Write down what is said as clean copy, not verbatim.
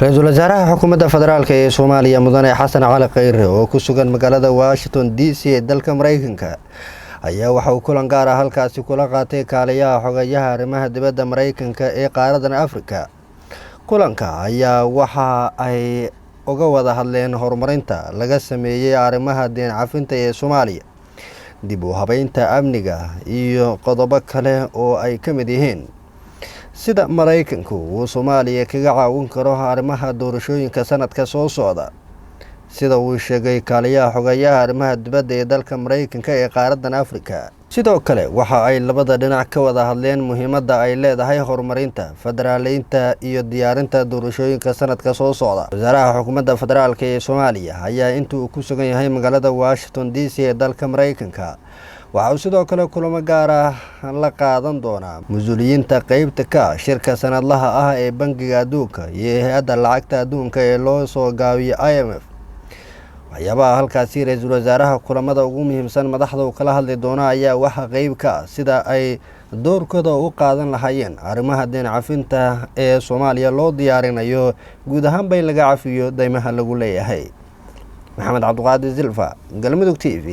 Ra'iisul Wasaaraha Xukuumadda Federaalka ee Soomaaliya Mudane Xasan Cali Khayre oo ku sugan magaalada Washington DC ee dalka Mareykanka ayaa waxa uu kulan gaar ah halkaasi kula qaatay kaaliyaha xogayaha arrimaha dibadda Mareykanka ee qaaraddan Afrika. Kulanka ayaa waxa ay uga wada hadleen horumarinta laga sameeyay arrimaha deen cafinta ee Soomaaliya, dib u habeynta amniga iyo qodobo kale oo ay ka mid yihiin sida Mareykanku uu Soomaaliya kaga caawin karo arrimaha doorashooyinka sanadka soo socda. Sida uu sheegay kaaliyaha xogayaha arrimaha dibadda ee dalka Mareykanka ee qaaraddan Afrika. Sidoo kale waxa ay labada dhinac ka wada hadleen muhiimadda ay leedahay horumarinta federaaleynta iyo diyaarinta doorashooyinka sanadka soo socda. Wasaaraha Xukuumadda Federaalka ee Soomaaliya ayaa inta uu ku sugan yahay magaalada Washington DC ee dalka Mareykanka waxa uu sidoo kale kulamo gaar ah la qaadan doonaa mas'uuliyiinta qaybta ka shirka sanadlaha ah ee Bangiga Adduunka iyo Hay'adda Lacagta Adduunka ee loo soo gaabiyo IMF. waxyaabaha halkaasi ra'iisul wasaaraha kulamada ugu muhiimsan madaxda kala hadli doona ayaa waxa qayb ka ah sida ay doorkooda u qaadan lahaayeen arrimaha deen cafinta ee Soomaaliya loo diyaarinayo guud ahaan bay laga cafiyo deymaha lagu leeyahay. Maxamed Cabduqaadir Zilfa, Galmudug TV.